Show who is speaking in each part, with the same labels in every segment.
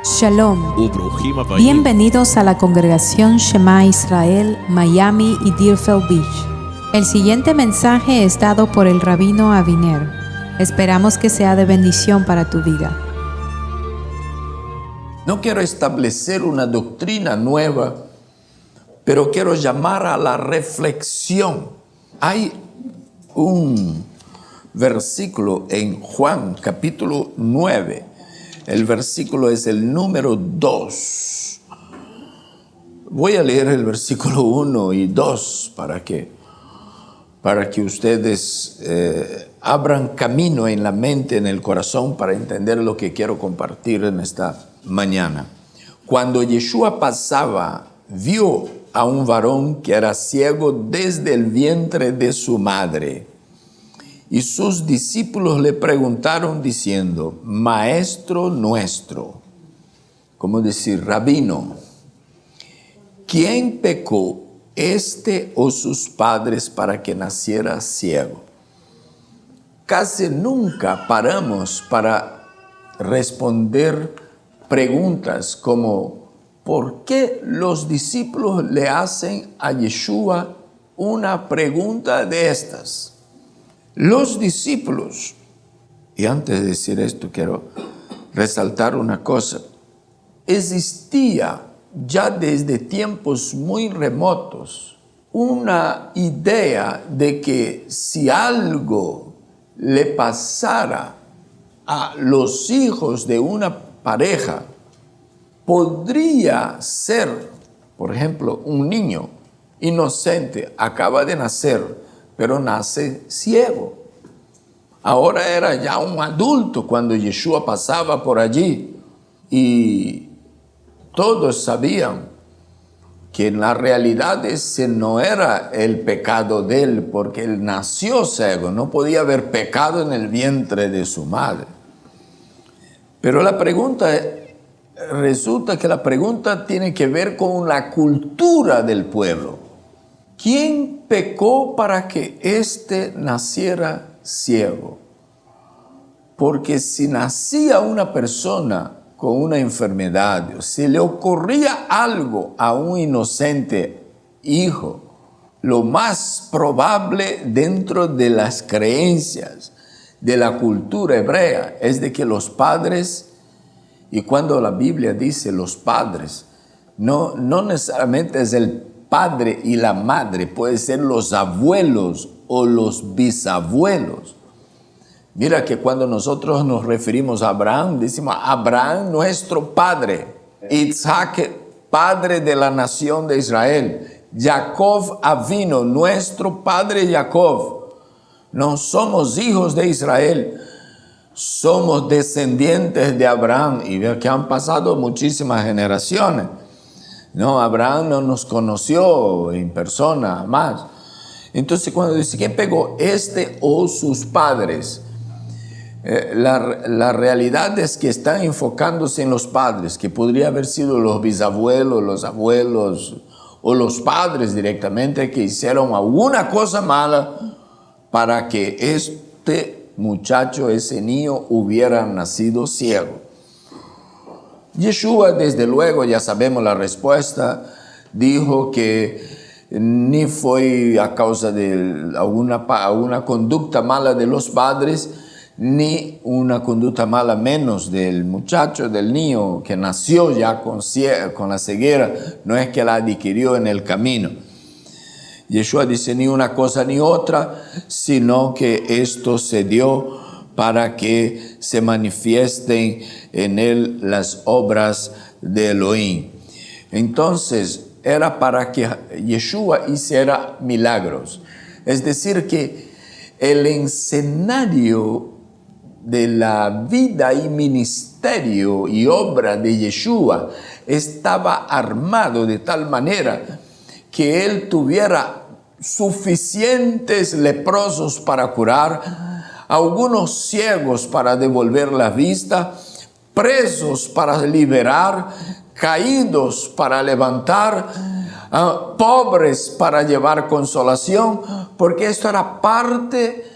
Speaker 1: Shalom.
Speaker 2: וברוכים הבאים.
Speaker 1: Bienvenidos a la congregación Shema Israel, Miami y Deerfield Beach. El siguiente mensaje es dado por el rabino Aviner. Esperamos que sea de bendición para tu vida.
Speaker 3: No quiero establecer una doctrina nueva, pero quiero llamar a la reflexión. Hay un versículo en Juan capítulo 9. El versículo es el número 2. Voy a leer el versículo 1 y 2 para que ustedes abran camino en la mente, en el corazón, para entender lo que quiero compartir en esta mañana. Cuando Yeshua pasaba, vio a un varón que era ciego desde el vientre de su madre. Y sus discípulos le preguntaron diciendo, Maestro nuestro, como decir, Rabino, ¿quién pecó, este o sus padres, para que naciera ciego? Casi nunca paramos para responder preguntas como, ¿por qué los discípulos le hacen a Yeshua una pregunta de estas? Los discípulos, y antes de decir esto quiero resaltar una cosa, existía ya desde tiempos muy remotos una idea de que si algo le pasara a los hijos de una pareja, podría ser, por ejemplo, un niño inocente, acaba de nacer, pero nace ciego. Ahora era ya un adulto cuando Yeshua pasaba por allí y todos sabían que en la realidad ese no era el pecado de él, porque él nació ciego, no podía haber pecado en el vientre de su madre. Pero resulta que la pregunta tiene que ver con la cultura del pueblo. ¿Quién pecó para que éste naciera ciego? Porque si nacía una persona con una enfermedad, o si le ocurría algo a un inocente hijo, lo más probable dentro de las creencias de la cultura hebrea es de que los padres, y cuando la Biblia dice los padres, no necesariamente es el padre y la madre, puede ser los abuelos o los bisabuelos. Mira que cuando nosotros nos referimos a Abraham, decimos Abraham nuestro padre, Isaac padre de la nación de Israel, Jacob Avino nuestro padre Jacob. No somos hijos de Israel, somos descendientes de Abraham, y veo que han pasado muchísimas generaciones. No, Abraham no nos conoció en persona más. Entonces cuando dice, ¿quién pegó, este o sus padres? La realidad es que están enfocándose en los padres, que podría haber sido los bisabuelos, los abuelos o los padres directamente que hicieron alguna cosa mala para que este muchacho, ese niño, hubiera nacido ciego. Yeshua, desde luego, ya sabemos la respuesta, dijo que ni fue a causa de alguna conducta mala de los padres, ni una conducta mala menos del muchacho, del niño que nació ya con la ceguera, no es que la adquirió en el camino. Yeshua dice ni una cosa ni otra, sino que esto se dio para que se manifiesten en él las obras de Elohim. Entonces, era para que Yeshua hiciera milagros. Es decir, que el escenario de la vida y ministerio y obra de Yeshua estaba armado de tal manera que él tuviera suficientes leprosos para curar, algunos ciegos para devolver la vista, presos para liberar, caídos para levantar, pobres para llevar consolación, porque esto era parte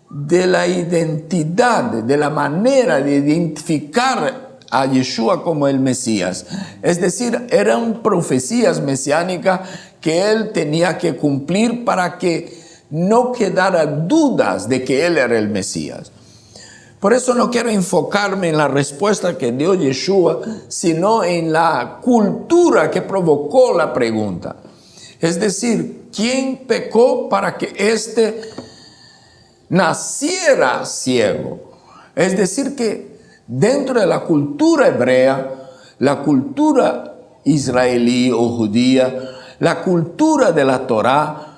Speaker 3: de la identidad, de la manera de identificar a Yeshua como el Mesías. Es decir, eran profecías mesiánicas que él tenía que cumplir para que no quedara dudas de que él era el Mesías. Por eso no quiero enfocarme en la respuesta que dio Yeshua, sino en la cultura que provocó la pregunta. Es decir, ¿quién pecó para que éste naciera ciego? Es decir, que dentro de la cultura hebrea, la cultura israelí o judía, la cultura de la Torá,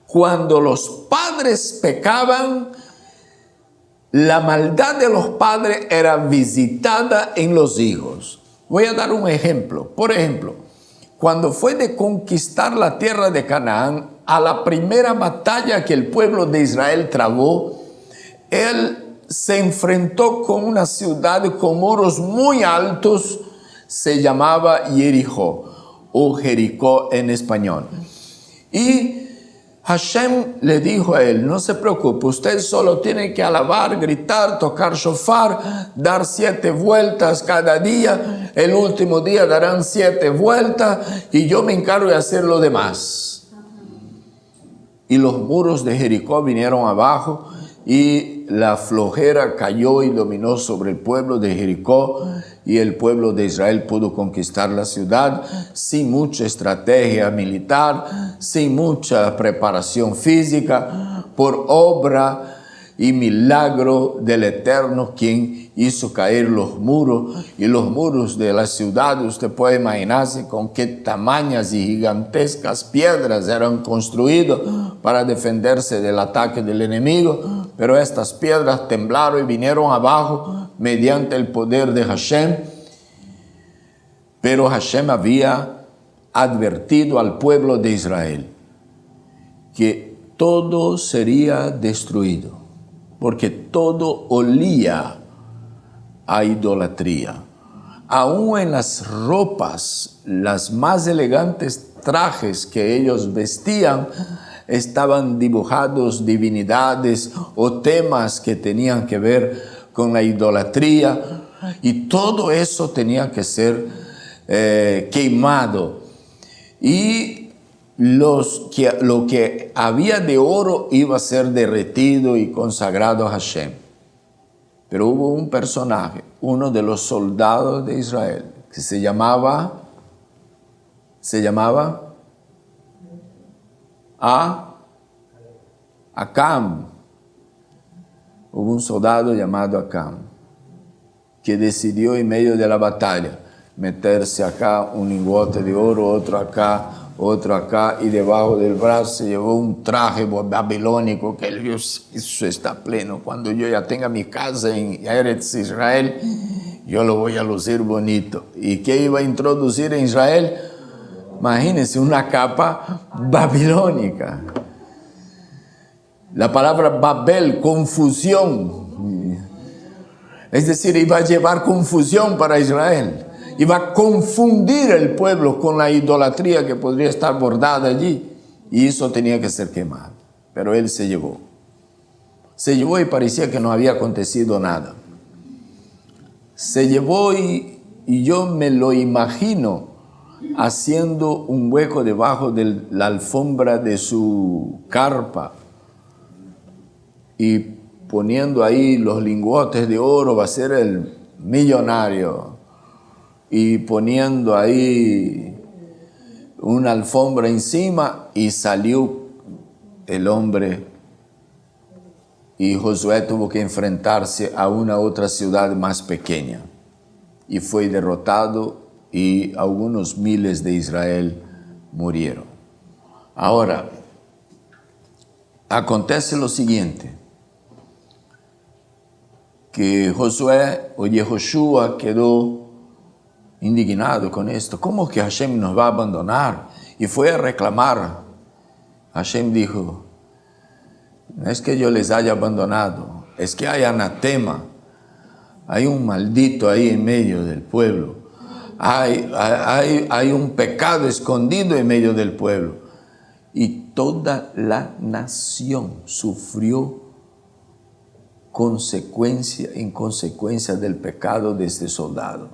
Speaker 3: cuando los padres pecaban, la maldad de los padres era visitada en los hijos. Voy a dar un ejemplo. Por ejemplo, cuando fue de conquistar la tierra de Canaán, a la primera batalla que el pueblo de Israel trabó, él se enfrentó con una ciudad con muros muy altos, se llamaba Jericó o Jericó en español. Y Hashem le dijo a él, no se preocupe, usted solo tiene que alabar, gritar, tocar shofar, dar 7 vueltas cada día, el último día darán 7 vueltas y yo me encargo de hacer lo demás. Y los muros de Jericó vinieron abajo y la flojera cayó y dominó sobre el pueblo de Jericó y el pueblo de Israel pudo conquistar la ciudad sin mucha estrategia militar, sin mucha preparación física, por obra y milagro del Eterno, quien hizo caer los muros. Y los muros de la ciudad, usted puede imaginarse con qué tamañas y gigantescas piedras eran construidas para defenderse del ataque del enemigo, pero estas piedras temblaron y vinieron abajo mediante el poder de Hashem. Pero Hashem había advertido al pueblo de Israel que todo sería destruido, porque todo olía a idolatría. Aún en las ropas, las más elegantes trajes que ellos vestían, estaban dibujados divinidades o temas que tenían que ver con la idolatría, y todo eso tenía que ser quemado, y lo que había de oro iba a ser derretido y consagrado a Hashem. Pero hubo un personaje, uno de los soldados de Israel, que se llamaba Acam. Hubo un soldado llamado Acam que decidió en medio de la batalla meterse acá un lingote de oro, otro acá, y debajo del brazo se llevó un traje babilónico que él vio, eso está pleno. Cuando yo ya tenga mi casa en Eretz Israel, yo lo voy a lucir bonito. ¿Y qué iba a introducir en Israel? Imagínense, una capa babilónica. La palabra Babel, confusión. Es decir, iba a llevar confusión para Israel. Iba a confundir el pueblo con la idolatría que podría estar bordada allí. Y eso tenía que ser quemado. Pero él se llevó. Se llevó y parecía que no había acontecido nada. Se llevó y yo me lo imagino haciendo un hueco debajo de la alfombra de su carpa y poniendo ahí los lingotes de oro, va a ser el millonario. Y poniendo ahí una alfombra encima, y salió el hombre, y Josué tuvo que enfrentarse a una otra ciudad más pequeña y fue derrotado, y algunos miles de Israel murieron. Ahora, acontece lo siguiente, que Josué o Yehoshua quedó indignado con esto. ¿Cómo que Hashem nos va a abandonar? Y fue a reclamar. Hashem dijo, no es que yo les haya abandonado, es que hay anatema, hay un maldito ahí en medio del pueblo, hay un pecado escondido en medio del pueblo. Y toda la nación sufrió en consecuencia del pecado de este soldado.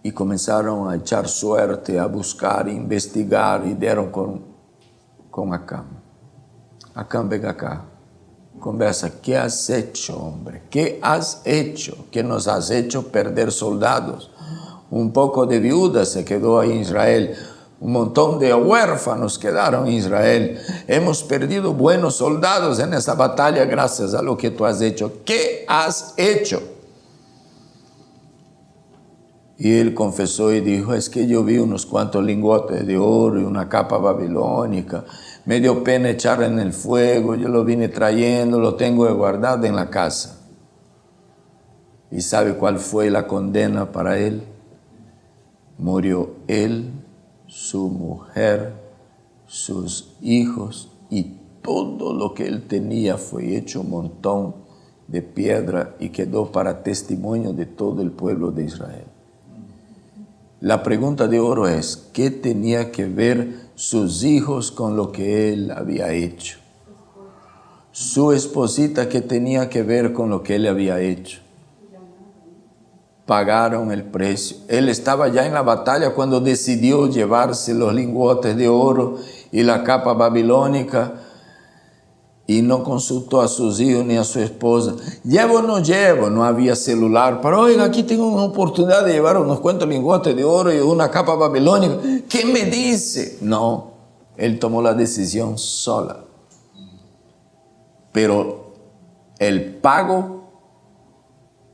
Speaker 3: y comenzaron a echar suerte, a buscar, a investigar y dieron con Acán. Acán, ven acá, conversa, ¿qué has hecho, hombre? ¿Qué has hecho? ¿Qué nos has hecho perder soldados? Un poco de viudas se quedó ahí en Israel. Un montón de huérfanos quedaron en Israel. Hemos perdido buenos soldados en esta batalla gracias a lo que tú has hecho. ¿Qué has hecho? Y él confesó y dijo, es que yo vi unos cuantos lingotes de oro y una capa babilónica. Me dio pena echar en el fuego, yo lo vine trayendo, lo tengo guardado en la casa. ¿Y sabe cuál fue la condena para él? Murió él, su mujer, sus hijos y todo lo que él tenía fue hecho un montón de piedra y quedó para testimonio de todo el pueblo de Israel. La pregunta de oro es, ¿qué tenía que ver sus hijos con lo que él había hecho? Su esposita, ¿qué tenía que ver con lo que él había hecho? Pagaron el precio. Él estaba ya en la batalla cuando decidió llevarse los lingotes de oro y la capa babilónica y no consultó a sus hijos ni a su esposa. ¿Llevo o no llevo? No había celular. Pero oiga, aquí tengo una oportunidad de llevar unos cuantos lingotes de oro y una capa babilónica. ¿Qué me dice? No, él tomó la decisión sola. Pero el pago,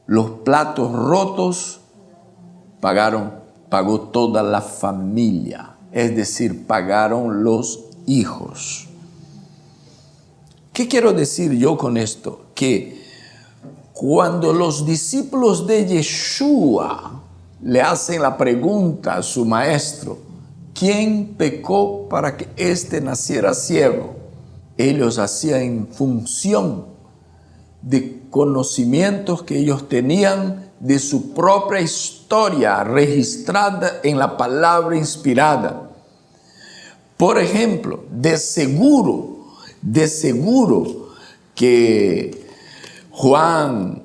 Speaker 3: los platos rotos, pagó toda la familia. Es decir, pagaron los hijos. ¿Qué quiero decir yo con esto? Que cuando los discípulos de Yeshua le hacen la pregunta a su maestro, ¿quién pecó para que éste naciera ciego? Ellos hacían en función de conocimientos que ellos tenían de su propia historia registrada en la palabra inspirada. Por ejemplo, de seguro que Juan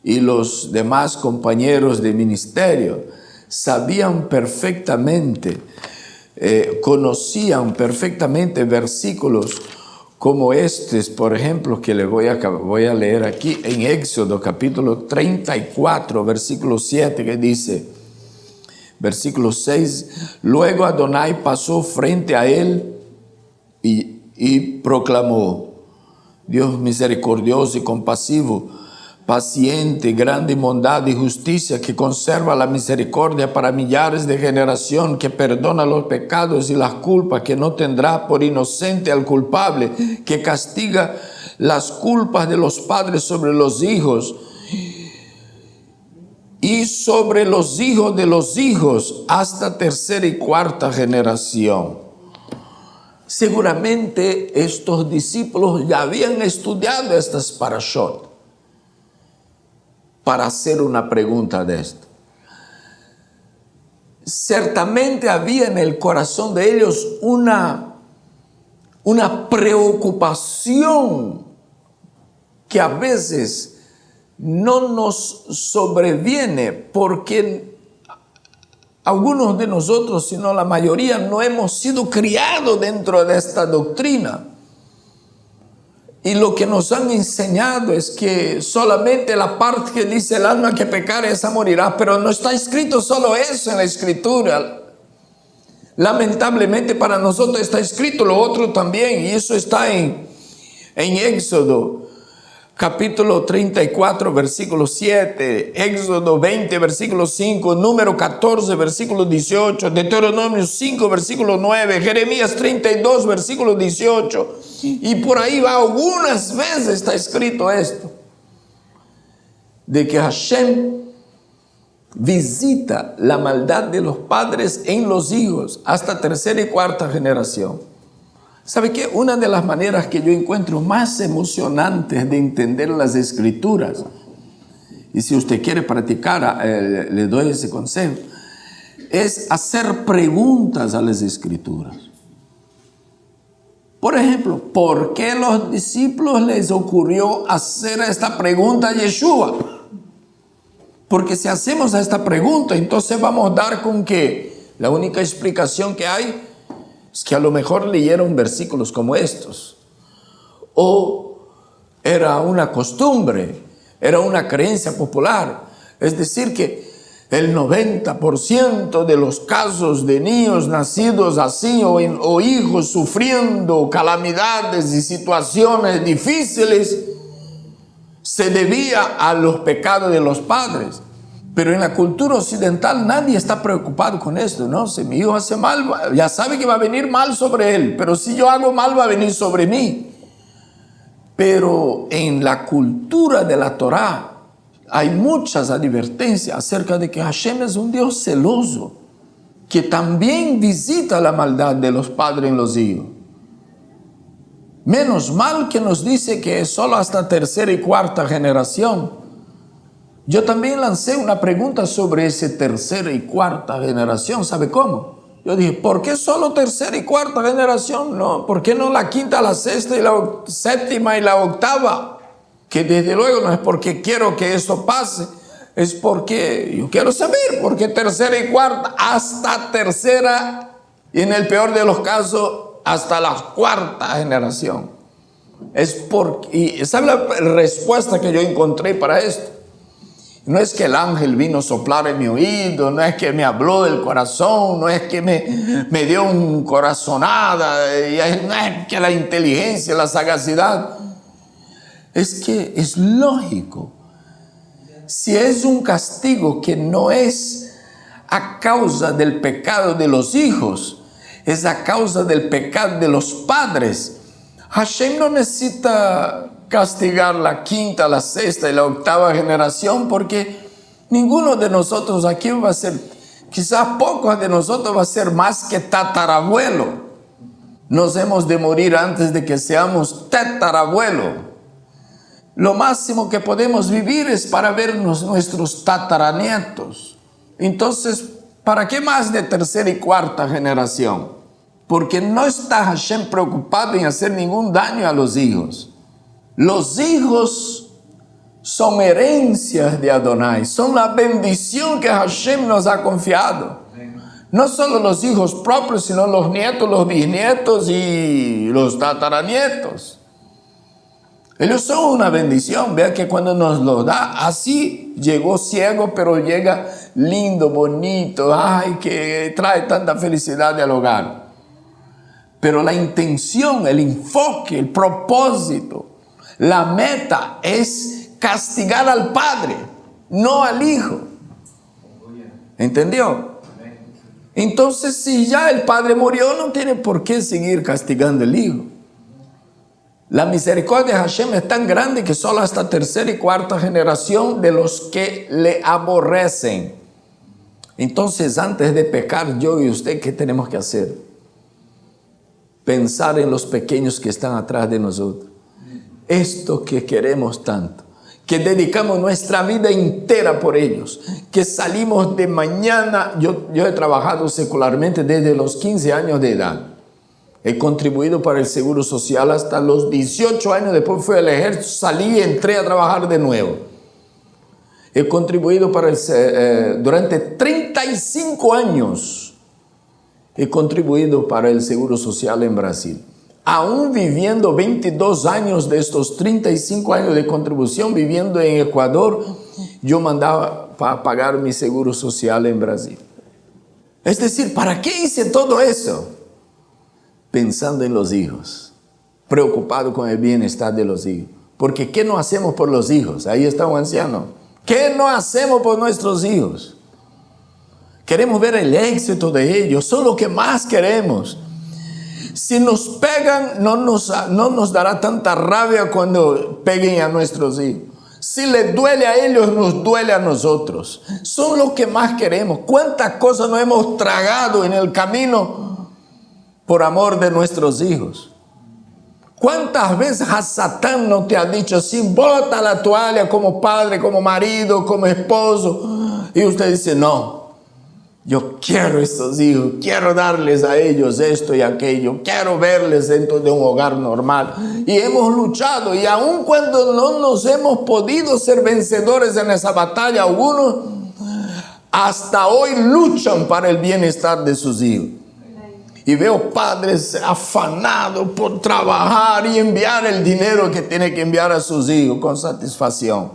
Speaker 3: y los demás compañeros de ministerio sabían perfectamente, conocían perfectamente versículos como estos, por ejemplo, que les voy a leer aquí en Éxodo capítulo 34, versículo 7, que dice, versículo 6, luego Adonai pasó frente a él y proclamó, Dios misericordioso y compasivo, paciente, grande en bondad y justicia, que conserva la misericordia para millares de generación, que perdona los pecados y las culpas, que no tendrá por inocente al culpable, que castiga las culpas de los padres sobre los hijos y sobre los hijos de los hijos hasta tercera y cuarta generación. Seguramente estos discípulos ya habían estudiado estas parashot para hacer una pregunta de esto. Ciertamente había en el corazón de ellos una preocupación que a veces no nos sobreviene porque algunos de nosotros, si no la mayoría, no hemos sido criados dentro de esta doctrina. Y lo que nos han enseñado es que solamente la parte que dice el alma que pecare, esa morirá. Pero no está escrito solo eso en la Escritura. Lamentablemente para nosotros está escrito lo otro también. Y eso está en Éxodo capítulo 34, versículo 7, Éxodo 20, versículo 5, Número 14, versículo 18, Deuteronomio 5, versículo 9, Jeremías 32, versículo 18, y por ahí va, algunas veces está escrito esto, de que Hashem visita la maldad de los padres en los hijos hasta tercera y cuarta generación. ¿Sabe qué? Una de las maneras que yo encuentro más emocionantes de entender las Escrituras, y si usted quiere practicar, le doy ese consejo, es hacer preguntas a las Escrituras. Por ejemplo, ¿por qué a los discípulos les ocurrió hacer esta pregunta a Yeshua? Porque si hacemos esta pregunta, entonces vamos a dar con que la única explicación que hay es que a lo mejor leyeron versículos como estos. O era una costumbre, era una creencia popular. Es decir, que el 90% de los casos de niños nacidos así o hijos sufriendo calamidades y situaciones difíciles se debía a los pecados de los padres. Pero en la cultura occidental nadie está preocupado con esto, ¿no? Si mi hijo hace mal, ya sabe que va a venir mal sobre él, pero si yo hago mal va a venir sobre mí. Pero en la cultura de la Torá hay muchas advertencias acerca de que Hashem es un Dios celoso, que también visita la maldad de los padres en los hijos. Menos mal que nos dice que es solo hasta tercera y cuarta generación. Yo también lancé una pregunta sobre esa tercera y cuarta generación. ¿Sabe cómo? Yo dije, ¿por qué solo tercera y cuarta generación? No, ¿por qué no la quinta, la sexta y la séptima y la octava? Que desde luego no es porque quiero que esto pase, es porque yo quiero saber por qué tercera y cuarta, hasta tercera y en el peor de los casos hasta la cuarta generación. Y esa es la respuesta que yo encontré para esto. No es que el ángel vino a soplar en mi oído, no es que me habló del corazón, no es que me dio un corazonada, no es que la inteligencia, la sagacidad. Es que es lógico. Si es un castigo que no es a causa del pecado de los hijos, es a causa del pecado de los padres, Hashem no necesita castigar la quinta, la sexta y la octava generación, porque ninguno de nosotros aquí va a ser, quizás pocos de nosotros va a ser más que tatarabuelo. Nos hemos de morir antes de que seamos tatarabuelo. Lo máximo que podemos vivir es para vernos nuestros tataranietos. Entonces, ¿para qué más de tercera y cuarta generación? Porque no está Hashem preocupado en hacer ningún daño a los hijos. Los hijos son herencias de Adonai, son la bendición que Hashem nos ha confiado. No solo los hijos propios, sino los nietos, los bisnietos y los tataranietos. Ellos son una bendición. Vean que cuando nos lo da, así llegó ciego, pero llega lindo, bonito, ay, que trae tanta felicidad al hogar. Pero la intención, el enfoque, el propósito, la meta es castigar al padre, no al hijo. ¿Entendió? Entonces, si ya el padre murió, no tiene por qué seguir castigando al hijo. La misericordia de Hashem es tan grande que solo hasta tercera y cuarta generación de los que le aborrecen. Entonces, antes de pecar, yo y usted, ¿qué tenemos que hacer? Pensar en los pequeños que están atrás de nosotros. Esto que queremos tanto, que dedicamos nuestra vida entera por ellos, que salimos de mañana. Yo he trabajado secularmente desde los 15 años de edad. He contribuido para el Seguro Social hasta los 18 años, después fui al ejército, salí y entré a trabajar de nuevo. He contribuido para durante 35 años, he contribuido para el Seguro Social en Brasil. Aún viviendo 22 años de estos 35 años de contribución, viviendo en Ecuador, yo mandaba para pagar mi Seguro Social en Brasil. Es decir, ¿para qué hice todo eso? Pensando en los hijos, preocupado con el bienestar de los hijos. Porque ¿qué no hacemos por los hijos? Ahí está un anciano. ¿Qué no hacemos por nuestros hijos? Queremos ver el éxito de ellos, son lo que más queremos. Si nos pegan, no nos dará tanta rabia cuando peguen a nuestros hijos. Si les duele a ellos, nos duele a nosotros. Son lo que más queremos. ¿Cuántas cosas no hemos tragado en el camino por amor de nuestros hijos? ¿Cuántas veces Satán no te ha dicho así? Bota la toalla como padre, como marido, como esposo. Y usted dice, no, Yo quiero estos hijos, quiero darles a ellos esto y aquello, quiero verles dentro de un hogar normal. Y hemos luchado, y aun cuando no nos hemos podido ser vencedores en esa batalla, algunos hasta hoy luchan para el bienestar de sus hijos. Y veo padres afanados por trabajar y enviar el dinero que tiene que enviar a sus hijos con satisfacción,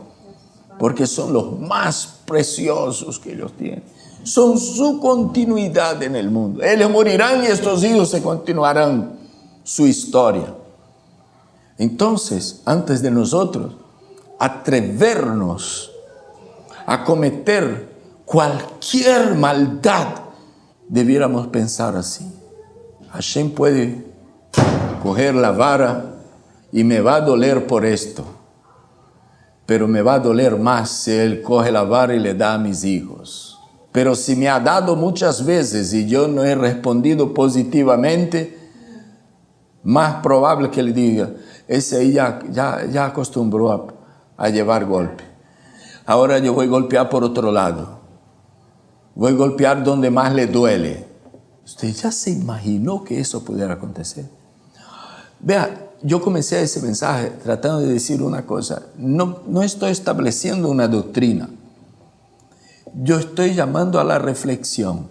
Speaker 3: porque son los más preciosos que ellos tienen. Son su continuidad en el mundo. Ellos morirán y estos hijos se continuarán su historia. Entonces, antes de nosotros atrevernos a cometer cualquier maldad, debiéramos pensar así. Hashem puede coger la vara y me va a doler por esto, pero me va a doler más si Él coge la vara y le da a mis hijos. Pero si me ha dado muchas veces y yo no he respondido positivamente, más probable que le diga, ese ahí ya acostumbró a llevar golpe. Ahora yo voy a golpear por otro lado. Voy a golpear donde más le duele. ¿Usted ya se imaginó que eso pudiera acontecer? Vea, yo comencé ese mensaje tratando de decir una cosa. No estoy estableciendo una doctrina. Yo estoy llamando a la reflexión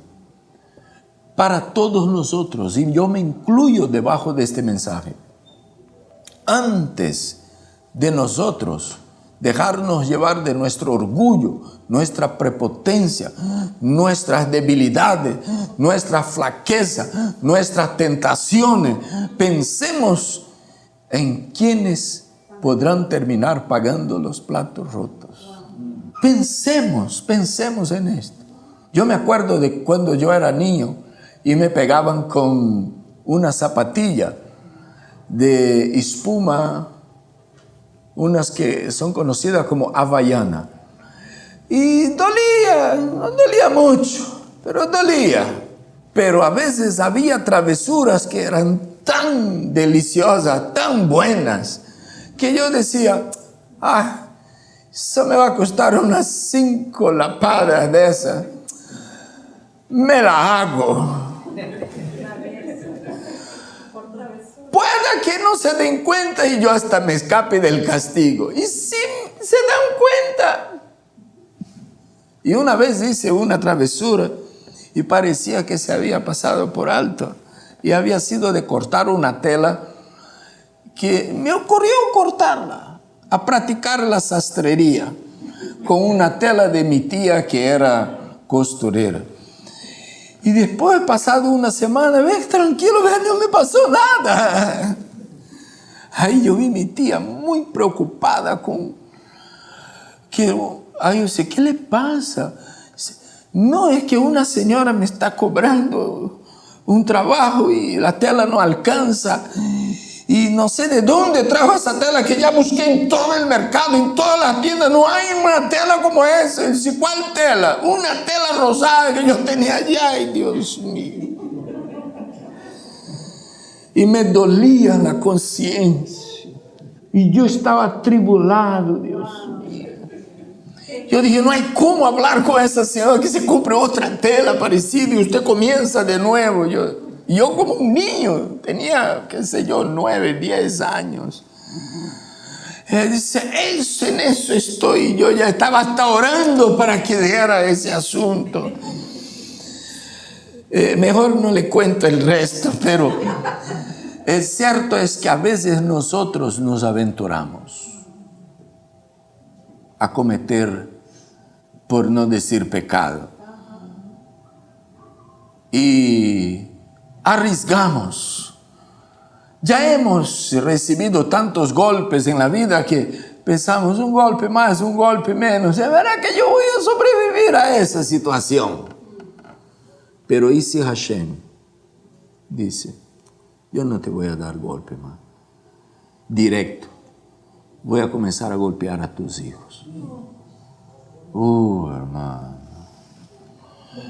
Speaker 3: para todos nosotros, y yo me incluyo debajo de este mensaje. Antes de nosotros dejarnos llevar de nuestro orgullo, nuestra prepotencia, nuestras debilidades, nuestra flaqueza, nuestras tentaciones, pensemos en quienes podrán terminar pagando los platos rotos. Pensemos en esto. Yo me acuerdo de cuando yo era niño y me pegaban con una zapatilla de espuma, unas que son conocidas como Havaiana. Y dolía, no dolía mucho, pero dolía. Pero a veces había travesuras que eran tan deliciosas, tan buenas, que yo decía, eso me va a costar unas 5 lapadas de esas. Me la hago. Pueda que no se den cuenta y yo hasta me escape del castigo. Y sí, se dan cuenta. Y una vez hice una travesura y parecía que se había pasado por alto. Y había sido de cortar una tela que me ocurrió cortarla, a practicar la sastrería con una tela de mi tía que era costurera. Y después, pasado una semana, tranquilo, no me pasó nada. Ahí yo vi mi tía muy preocupada con yo sé, ¿qué le pasa? No, es que una señora me está cobrando un trabajo y la tela no alcanza. Y no sé de dónde trajo esa tela que ya busqué en todo el mercado, en todas las tiendas. No hay una tela como esa. ¿Cuál tela? Una tela rosada que yo tenía allá. Ay, Dios mío. Y me dolía la conciencia. Y yo estaba atribulado, Dios mío. Yo dije, no hay cómo hablar con esa señora que se compre otra tela parecida y usted comienza de nuevo. Yo como un niño, tenía, 9, 10 años. Dice, en eso estoy. Yo ya estaba hasta orando para que dejara ese asunto. Mejor no le cuento el resto, pero es cierto es que a veces nosotros nos aventuramos a cometer, por no decir pecado. Y arriesgamos. Ya hemos recibido tantos golpes en la vida que pensamos un golpe más, un golpe menos. ¿Se verá que yo voy a sobrevivir a esa situación? Pero ¿y si Hashem dice, yo no te voy a dar golpe más? Directo. Voy a comenzar a golpear a tus hijos. Hermano.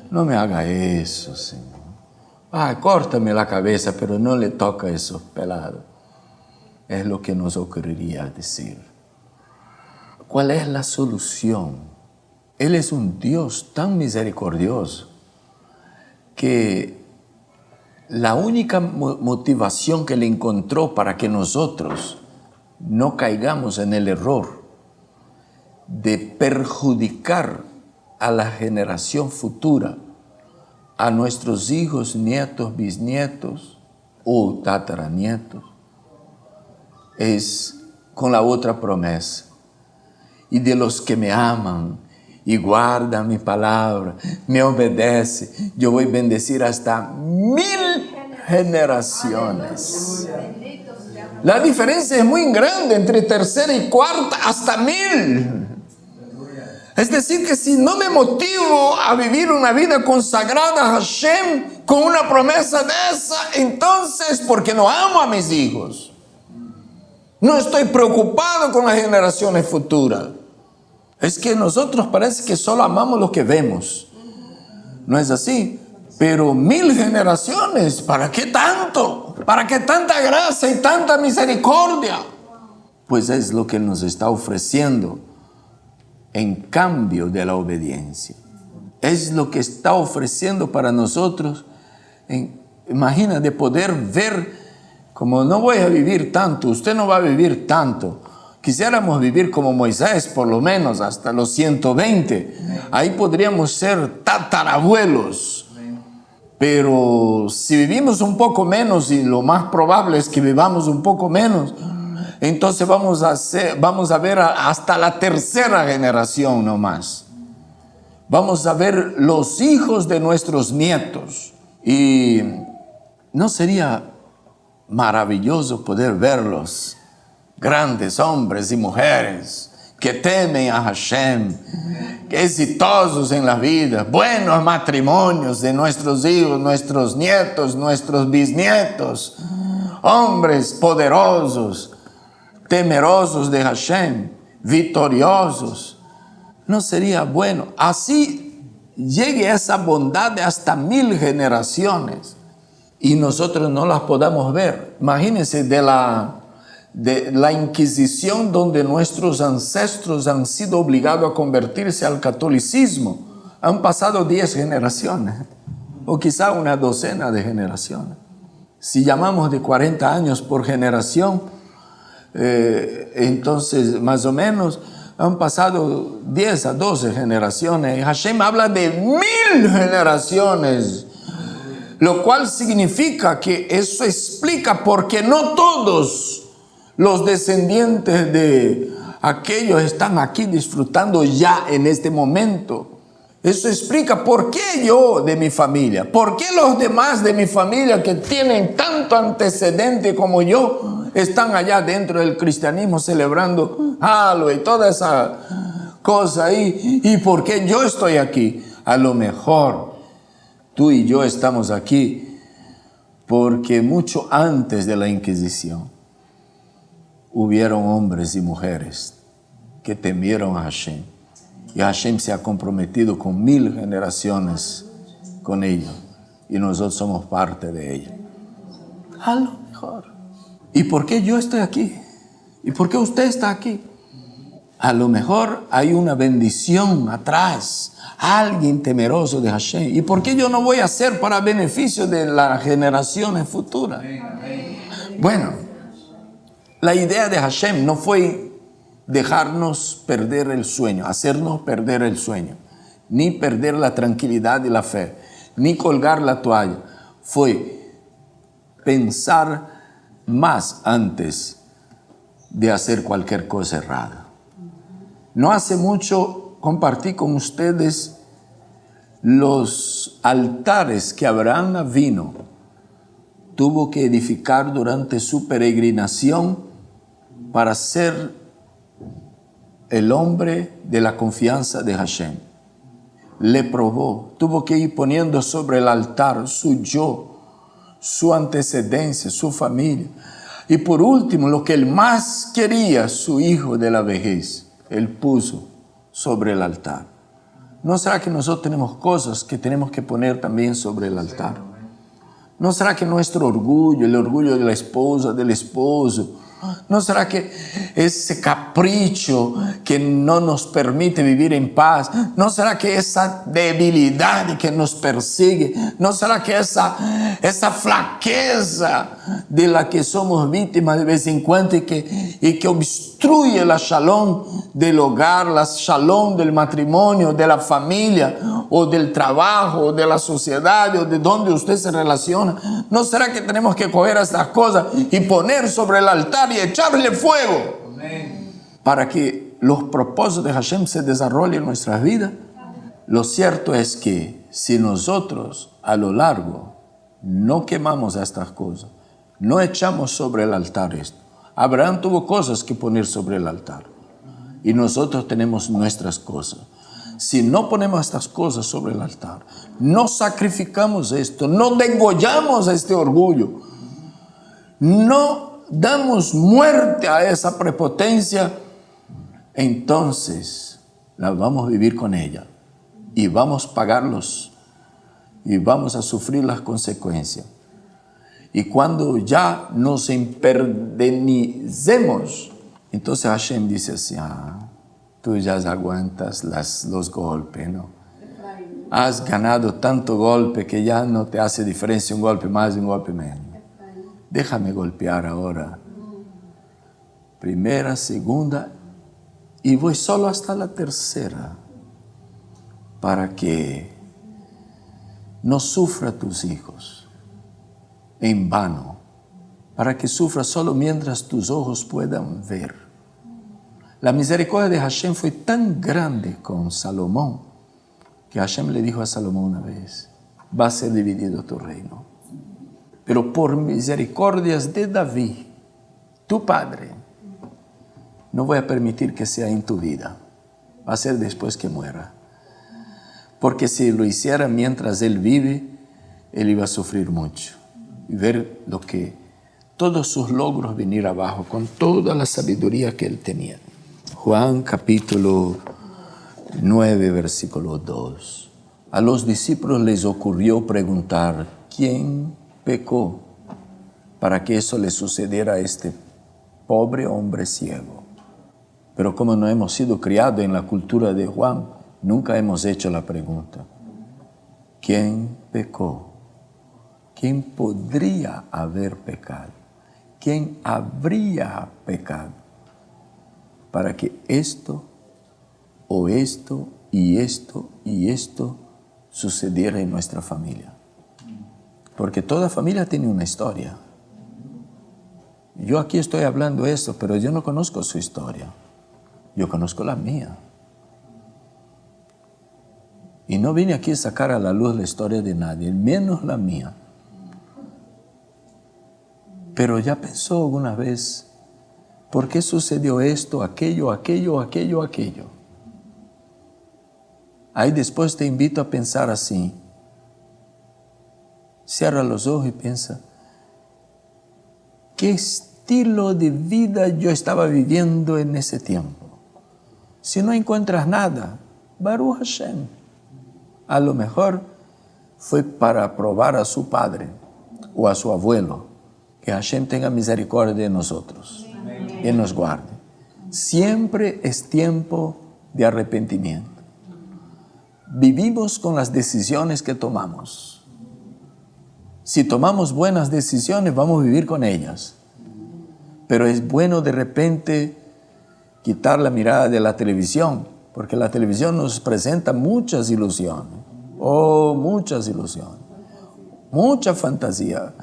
Speaker 3: No me haga eso, Señor. Córtame la cabeza, pero no le toca a esos pelados. Es lo que nos ocurriría decir. ¿Cuál es la solución? Él es un Dios tan misericordioso que la única motivación que le encontró para que nosotros no caigamos en el error de perjudicar a la generación futura, a nuestros hijos, nietos, bisnietos o tataranietos, es con la otra promesa. Y de los que me aman y guardan mi palabra, me obedece, yo voy a bendecir hasta 1000 generaciones. La diferencia es muy grande entre tercera y cuarta hasta 1000. Es decir, que si no me motivo a vivir una vida consagrada a Hashem con una promesa de esa, entonces, porque no amo a mis hijos, no estoy preocupado con las generaciones futuras. Es que nosotros parece que solo amamos lo que vemos. No es así. Pero 1000 generaciones, ¿para qué tanto? ¿Para qué tanta gracia y tanta misericordia? Pues es lo que Él nos está ofreciendo en cambio de la obediencia. Es lo que está ofreciendo para nosotros. Imagina de poder ver, como no voy a vivir tanto, usted no va a vivir tanto. Quisiéramos vivir como Moisés, por lo menos hasta los 120. Ahí podríamos ser tatarabuelos. Pero si vivimos un poco menos, y lo más probable es que vivamos un poco menos, entonces vamos a ver hasta la tercera generación nomás. Vamos a ver los hijos de nuestros nietos. Y ¿no sería maravilloso poder verlos? Grandes hombres y mujeres que temen a Hashem, exitosos en la vida, buenos matrimonios de nuestros hijos, nuestros nietos, nuestros bisnietos, hombres poderosos, temerosos de Hashem, victoriosos. ¿No sería bueno? Así llegue esa bondad de hasta 1000 generaciones y nosotros no las podamos ver. Imagínense de la Inquisición, donde nuestros ancestros han sido obligados a convertirse al catolicismo. Han pasado 10 generaciones, o quizá una docena de generaciones. Si llamamos de 40 años por generación, entonces más o menos han pasado 10 a 12 generaciones. Hashem habla de 1000 generaciones, lo cual significa que eso explica por qué no todos los descendientes de aquellos están aquí disfrutando ya en este momento. Eso explica por qué yo de mi familia, por qué los demás de mi familia que tienen tanto antecedente como yo están allá dentro del cristianismo celebrando Halloween y toda esa cosa ahí, y por qué yo estoy aquí. A lo mejor tú y yo estamos aquí porque mucho antes de la Inquisición hubieron hombres y mujeres que temieron a Hashem. Y Hashem se ha comprometido con 1000 generaciones con ellos. Y nosotros somos parte de ella. A lo mejor. ¿Y por qué yo estoy aquí? ¿Y por qué usted está aquí? A lo mejor hay una bendición atrás. Alguien temeroso de Hashem. ¿Y por qué yo no voy a hacer para beneficio de las generaciones futuras? Bueno, la idea de Hashem no fue dejarnos perder el sueño, hacernos perder el sueño, ni perder la tranquilidad y la fe, ni colgar la toalla. Fue pensar más antes de hacer cualquier cosa errada. No hace mucho compartí con ustedes los altares que Abraham vino tuvo que edificar durante su peregrinación para ser el hombre de la confianza de Hashem. Le probó, tuvo que ir poniendo sobre el altar su yo, su antecedencia, su familia. Y por último, lo que él más quería, su hijo de la vejez, él puso sobre el altar. ¿No será que nosotros tenemos cosas que tenemos que poner también sobre el altar? ¿No será que nuestro orgullo, el orgullo de la esposa, del esposo, ¿No será que ese capricho que no nos permite vivir en paz? ¿No será que esa debilidad que nos persigue? ¿No será que esa flaqueza de la que somos víctimas de vez en cuando y que obstruye la shalom del hogar, la shalom del matrimonio, de la familia, o del trabajo, o de la sociedad, o de donde usted se relaciona? ¿No será que tenemos que coger estas cosas y poner sobre el altar y echarle fuego? Amén. Para que los propósitos de Hashem se desarrollen en nuestras vidas? Lo cierto es que si nosotros a lo largo no quemamos estas cosas, no echamos sobre el altar esto. Abraham tuvo cosas que poner sobre el altar y nosotros tenemos nuestras cosas. Si no ponemos estas cosas sobre el altar, no sacrificamos esto, no degollamos este orgullo, no damos muerte a esa prepotencia, entonces la vamos a vivir con ella y vamos a pagarlos y vamos a sufrir las consecuencias. Y cuando ya nos emperdenicemos, entonces Hashem dice así: tú ya aguantas los golpes, ¿no? Has ganado tanto golpe que ya no te hace diferencia un golpe más y un golpe menos. Déjame golpear ahora. Primera, segunda, y voy solo hasta la tercera, para que no sufra tus hijos en vano, para que sufra solo mientras tus ojos puedan ver. La misericordia de Hashem fue tan grande con Salomón, que Hashem le dijo a Salomón una vez: va a ser dividido tu reino. Pero por misericordias de David, tu padre, no voy a permitir que sea en tu vida. Va a ser después que muera. Porque si lo hiciera mientras él vive, él iba a sufrir mucho. Y ver todos sus logros venir abajo con toda la sabiduría que él tenía. Juan capítulo 9, versículo 2. A los discípulos les ocurrió preguntar: ¿quién pecó para que eso le sucediera a este pobre hombre ciego? Pero como no hemos sido criados en la cultura de Juan, nunca hemos hecho la pregunta: ¿quién pecó? ¿Quién podría haber pecado? ¿Quién habría pecado para que esto o esto y esto y esto sucediera en nuestra familia? Porque toda familia tiene una historia. Yo aquí estoy hablando esto, pero yo no conozco su historia. Yo conozco la mía. Y no vine aquí a sacar a la luz la historia de nadie, menos la mía. Pero ya pensó alguna vez: ¿por qué sucedió esto, aquello? Ahí después te invito a pensar así. Cierra los ojos y piensa: ¿qué estilo de vida yo estaba viviendo en ese tiempo? Si no encuentras nada, Baruch Hashem. A lo mejor fue para probar a su padre o a su abuelo. Que Hashem tenga misericordia de nosotros y nos guarde. Siempre es tiempo de arrepentimiento. Vivimos con las decisiones que tomamos. Si tomamos buenas decisiones, vamos a vivir con ellas. Pero es bueno de repente quitar la mirada de la televisión, porque la televisión nos presenta muchas ilusiones. Muchas ilusiones. Mucha fantasía.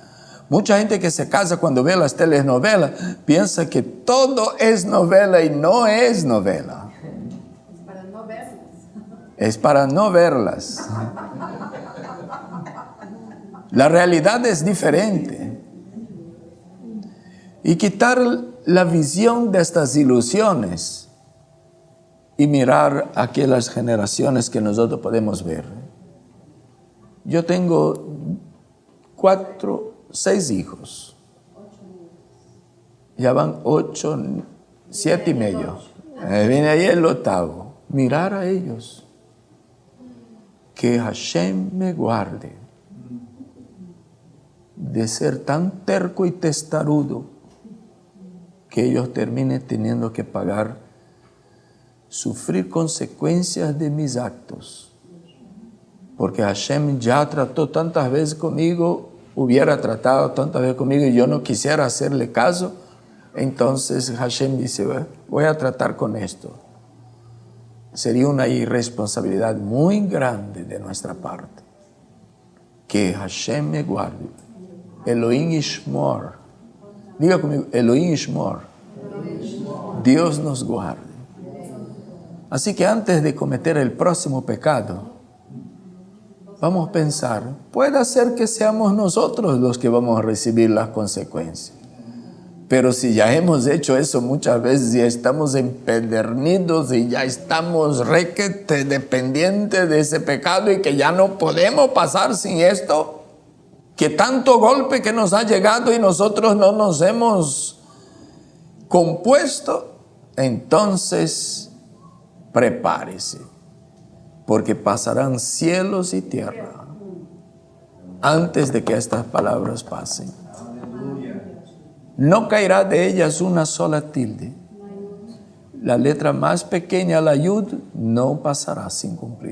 Speaker 3: Mucha gente que se casa cuando ve las telenovelas piensa que todo es novela y no es novela. Es para no verlas. La realidad es diferente. Y quitar la visión de estas ilusiones y mirar aquellas generaciones que nosotros podemos ver. Yo tengo 6 hijos. Ya van 8, 7 y medio. Viene ahí el 8. Mirar a ellos. Que Hashem me guarde de ser tan terco y testarudo que ellos terminen teniendo que pagar, sufrir consecuencias de mis actos. Porque Hashem ya trató tantas veces conmigo, hubiera tratado tantas veces conmigo y yo no quisiera hacerle caso. Entonces Hashem dice, voy a tratar con esto. Sería una irresponsabilidad muy grande de nuestra parte. Que Hashem me guarde. Elohim Ishmor. Diga conmigo, Elohim Ishmor. Dios nos guarde. Así que antes de cometer el próximo pecado, vamos a pensar, puede ser que seamos nosotros los que vamos a recibir las consecuencias. Pero si ya hemos hecho eso muchas veces y estamos empedernidos y ya estamos requete dependientes de ese pecado y que ya no podemos pasar sin esto, que tanto golpe que nos ha llegado y nosotros no nos hemos compuesto, entonces prepárese, porque pasarán cielos y tierra antes de que estas palabras pasen. No caerá de ellas una sola tilde. La letra más pequeña, la yud, no pasará sin cumplir.